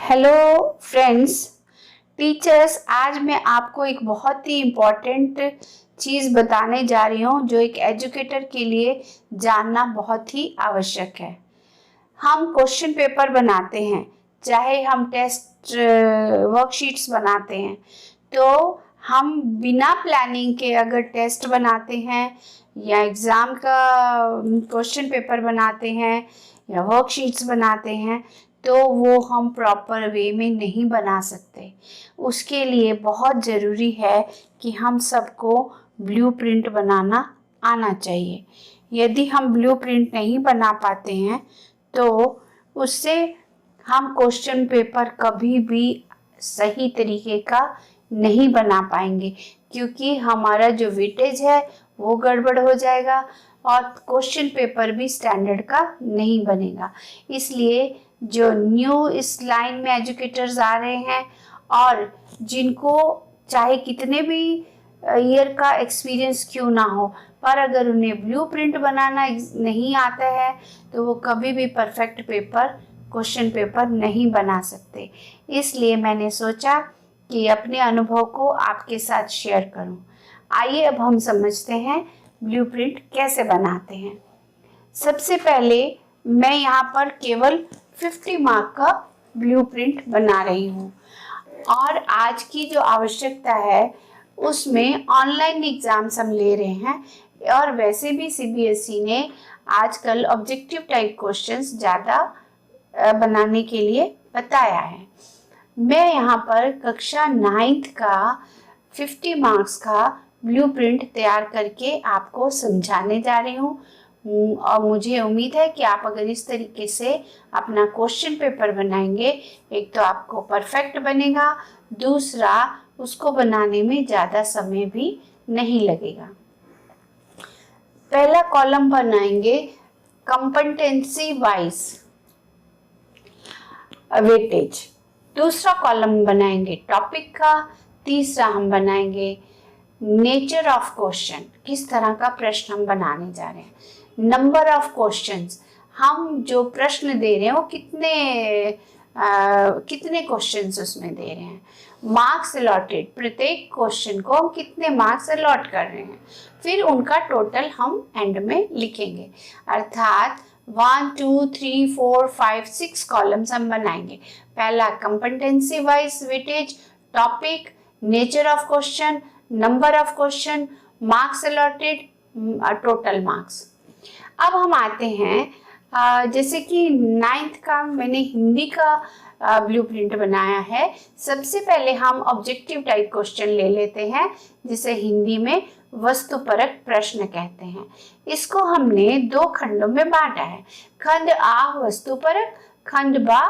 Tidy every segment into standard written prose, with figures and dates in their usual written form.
Hello friends, teachers. आज मैं आपको एक बहुत ही इम्पॉर्टेंट चीज़ बताने जा रही हूँ जो एक एजुकेटर के लिए जानना बहुत ही आवश्यक है। हम क्वेश्चन पेपर बनाते हैं, चाहे हम टेस्ट वर्कशीट्स बनाते हैं, तो हम बिना प्लानिंग के अगर टेस्ट बनाते हैं या एग्ज़ाम का क्वेश्चन पेपर बनाते हैं या वर्कशीट्स बनाते हैं तो वो हम प्रॉपर वे में नहीं बना सकते। उसके लिए बहुत ज़रूरी है कि हम सबको ब्लूप्रिंट बनाना आना चाहिए। यदि हम ब्लूप्रिंट नहीं बना पाते हैं तो उससे हम क्वेश्चन पेपर कभी भी सही तरीके का नहीं बना पाएंगे, क्योंकि हमारा जो वेटेज है वो गड़बड़ हो जाएगा और क्वेश्चन पेपर भी स्टैंडर्ड का नहीं बनेगा। इसलिए जो न्यू इस लाइन में एजुकेटर्स आ रहे हैं और जिनको चाहे कितने भी ईयर का एक्सपीरियंस क्यों ना हो, पर अगर उन्हें ब्लूप्रिंट बनाना नहीं आता है तो वो कभी भी परफेक्ट पेपर क्वेश्चन पेपर नहीं बना सकते। इसलिए मैंने सोचा कि अपने अनुभव को आपके साथ शेयर करूं। आइए अब हम समझते हैं ब्लूप्रिंट कैसे बनाते हैं। सबसे पहले मैं यहाँ पर केवल 50 मार्क का ब्लूप्रिंट बना रही हूँ और आज की जो आवश्यकता है उसमें ऑनलाइन एग्जाम्स हम ले रहे हैं और वैसे भी सीबीएसई ने आजकल ऑब्जेक्टिव टाइप क्वेश्चंस ज़्यादा बनाने के लिए बताया है। मैं यहाँ पर कक्षा 9th का 50 मार्क्स का ब्लूप्रिंट तैयार करके आपको समझाने जा रही हूँ और मुझे उम्मीद है कि आप अगर इस तरीके से अपना क्वेश्चन पेपर बनाएंगे, एक तो आपको परफेक्ट बनेगा, दूसरा उसको बनाने में ज़्यादा समय भी नहीं लगेगा। पहला कॉलम बनाएंगे कंपटेंसी वाइज वेटेज, दूसरा कॉलम बनाएंगे टॉपिक का, तीसरा हम बनाएंगे नेचर ऑफ क्वेश्चन, किस तरह का प्रश्न हम बनाने जा रहे हैं, नंबर ऑफ क्वेश्चंस, हम जो प्रश्न दे रहे हैं वो कितने क्वेश्चंस उसमें दे रहे हैं, मार्क्स अलॉटेड, प्रत्येक क्वेश्चन को हम कितने मार्क्स अलॉट कर रहे हैं, फिर उनका टोटल हम एंड में लिखेंगे। अर्थात 1 2 3 4 5 6 कॉलम्स हम बनाएंगे। पहला competency wise weightage, topic, nature of question, number of question, marks allotted, total marks. अब हम आते हैं जैसे कि 9th का मैंने हिंदी का ब्लूप्रिंट बनाया है। सबसे पहले हम ऑब्जेक्टिव टाइप क्वेश्चन ले लेते हैं जिसे हिंदी में वस्तुपरक प्रश्न कहते हैं। इसको हमने 2 खंडों में बांटा है, खंड आ वस्तुपरक, खंड बा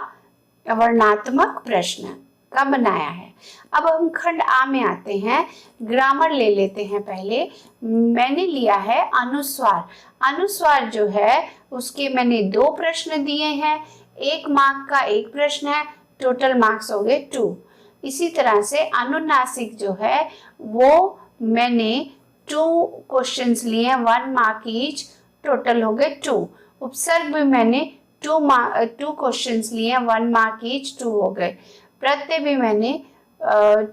वर्णनात्मक प्रश्न का बनाया है। अब हम खंड आ में आते हैं, ग्रामर ले लेते हैं। पहले मैंने लिया है अनुस्वार। अनुस्वार जो है उसके मैंने 2 प्रश्न दिए हैं, 1 मार्क का 1 प्रश्न है, टोटल मार्क्स हो गए 2। इसी तरह से अनुनासिक जो है वो मैंने 2 क्वेश्चंस लिए हैं, 1 मार्क ईच, टोटल हो गए 2। उपसर्ग भी मैंने 2 क्वेश्चंस लिए हैं, 1 मार्क ईच, 2 हो गए। प्रत्यय भी मैंने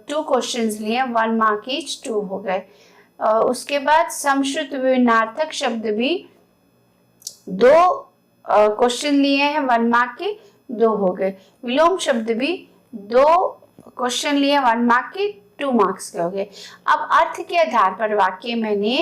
2 क्वेश्चंस लिए, 1 मार्क ईच, 2 हो गए। उसके बाद समश्रुत विनार्थक शब्द भी 2 क्वेश्चन लिए हैं, 1 मार्क के, 2 हो गए। विलोम शब्द भी 2 क्वेश्चन लिए, 1 मार्क के, 2 मार्क्स के हो गए। अब अर्थ के आधार पर वाक्य मैंने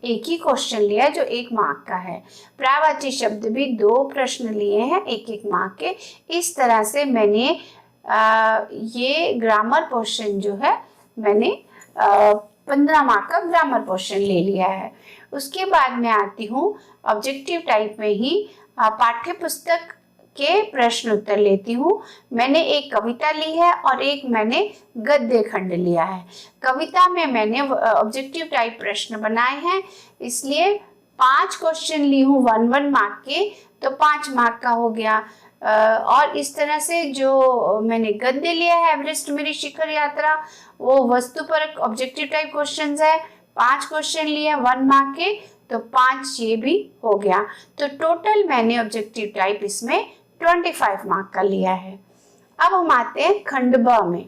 एक ही क्वेश्चन लिया जो 1 मार्क का है। पर्यायवाची शब्द भी 2 प्रश्न लिए हैं, 1-1 मार्क के। इस तरह से मैंने ये ग्रामर पोर्शन जो है मैंने 15 मार्क का ग्रामर पोर्शन ले लिया है। उसके बाद मैं आती हूँ ऑब्जेक्टिव टाइप में ही पाठ्य पुस्तक के प्रश्न उत्तर लेती हूँ। मैंने एक कविता ली है और एक मैंने गद्य खंड लिया है। कविता में मैंने ऑब्जेक्टिव टाइप प्रश्न बनाए हैं, इसलिए 5 क्वेश्चन ली हूँ 1-1 मार्क के, तो 5 मार्क का हो गया। और इस तरह से जो मैंने गद्य लिया है एवरेस्ट मेरी शिखर यात्रा, वो वस्तुपरक ऑब्जेक्टिव टाइप क्वेश्चंस है, 5 क्वेश्चन लिए 1 मार्क के, तो 5 ये भी हो गया। तो टोटल मैंने ऑब्जेक्टिव टाइप इसमें 25 मार्क का लिया है। अब हम आते हैं खंड ब में।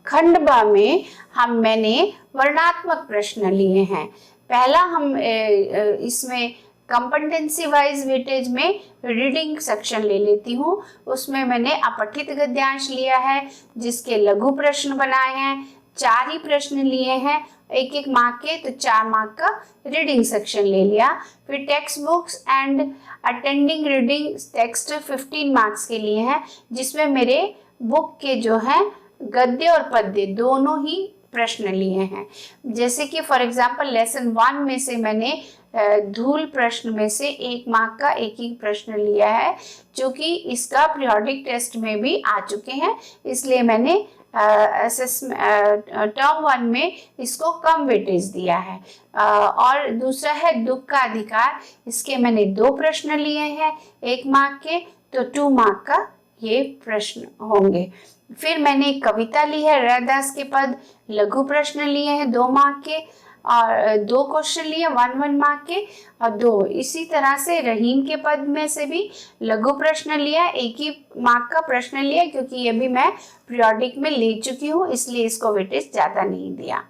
खंड ब में मैंने वर्णात्मक प्रश्न लिए हैं। पहला हम इसमें कंपटेंसी वाइज वेटेज में रीडिंग सेक्शन ले लेती हूँ। उसमें मैंने अपठित गद्यांश लिया है, जिसके लघु प्रश्न बनाए हैं। 4 ही प्रश्न लिए हैं, 1-1 मार्क के, तो 4 मार्क का रीडिंग सेक्शन ले लिया। फिर text books and attending reading text 15 marks के लिए हैं, जिसमें मेरे बुक के जो है गद्य और पद्य दोनों ही प्रश्न लिए हैं। जैसे कि फॉर एग्जांपल लेसन 1 में से मैंने धूल प्रश्न में से 1 मार्क का एक ही प्रश्न लिया है, जो कि इसका पीरियोडिक टेस्ट में भी आ चुके हैं, इसलिए मैंने टर्म 1 में इसको कम वेटेज दिया है। और दूसरा है दुख का अधिकार, इसके मैंने 2 प्रश्न लिए हैं 1 मार्क के, तो 2 मार्क का ये प्रश्न होंगे। फिर मैंने एक कविता ली है रैदास के पद, लघु प्रश्न लिए हैं 2 मार्क के, और 2 क्वेश्चन लिए 1-1 मार्क के, और 2 इसी तरह से रहीम के पद में से भी लघु प्रश्न लिया, 1 ही मार्क का प्रश्न लिया, क्योंकि ये भी मैं पीरियोडिक में ले चुकी हूँ, इसलिए इसको वेटेज ज़्यादा नहीं दिया।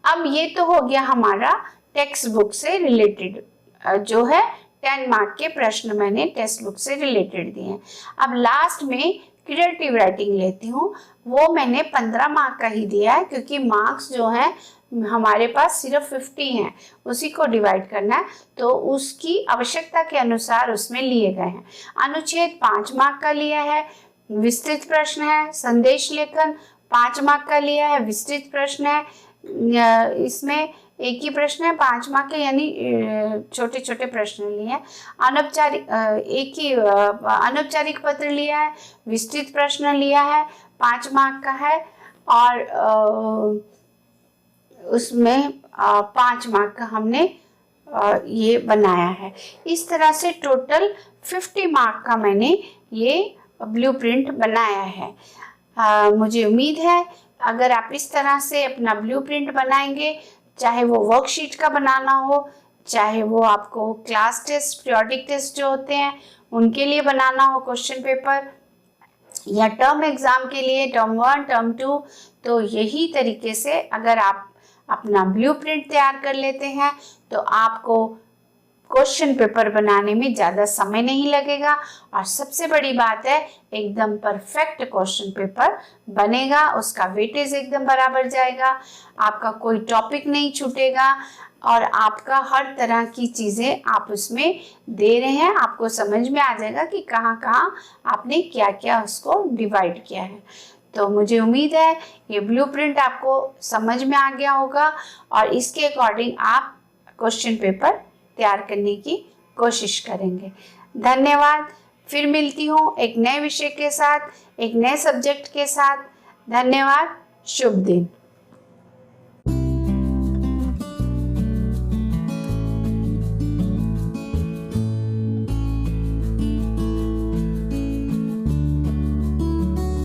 अब ये तो हो गया हमारा टेक्स्ट बुक से रिलेटेड, जो है 10 मार्क के प्रश्न मैंने टेक्स्ट बुक से रिलेटेड दिए हैं। अब लास्ट में क्रिएटिव राइटिंग लेती हूँ, वो मैंने 15 मार्क का ही दिया है, क्योंकि मार्क्स जो हैं हमारे पास सिर्फ 50 हैं, उसी को डिवाइड करना है, तो उसकी आवश्यकता के अनुसार उसमें लिए गए हैं। अनुच्छेद 5 मार्क का लिया है, विस्तृत प्रश्न है। संदेश लेखन 5 मार्क का लिया है, विस्तृत प्रश्न है। इसमें एक ही प्रश्न है 5 मार्क के, यानी छोटे छोटे प्रश्न लिए हैं। अनौपचारिक एक ही अनौपचारिक पत्र लिया है, विस्तृत प्रश्न लिया है, 5 मार्क का है, और उसमें 5 मार्क का हमने ये बनाया है। इस तरह से टोटल 50 मार्क का मैंने ये ब्लूप्रिंट बनाया है। मुझे उम्मीद है अगर आप इस तरह से अपना ब्लूप्रिंट बनाएंगे, चाहे वो वर्कशीट का बनाना हो, चाहे वो आपको क्लास टेस्ट पीरियोडिक टेस्ट जो होते हैं उनके लिए बनाना हो क्वेश्चन पेपर, या टर्म एग्ज़ाम के लिए टर्म 1 टर्म 2, तो यही तरीके से अगर आप अपना ब्लूप्रिंट तैयार कर लेते हैं तो आपको क्वेश्चन पेपर बनाने में ज़्यादा समय नहीं लगेगा, और सबसे बड़ी बात है एकदम परफेक्ट क्वेश्चन पेपर बनेगा, उसका वेटेज एकदम बराबर जाएगा, आपका कोई टॉपिक नहीं छूटेगा, और आपका हर तरह की चीज़ें आप उसमें दे रहे हैं, आपको समझ में आ जाएगा कि कहाँ कहाँ आपने क्या क्या उसको डिवाइड किया है। तो मुझे उम्मीद है ये ब्लूप्रिंट आपको समझ में आ गया होगा, और इसके अकॉर्डिंग आप क्वेश्चन पेपर तैयार करने की कोशिश करेंगे। धन्यवाद। फिर मिलती हूँ एक नए विषय के साथ, एक नए सब्जेक्ट के साथ। धन्यवाद। शुभ दिन।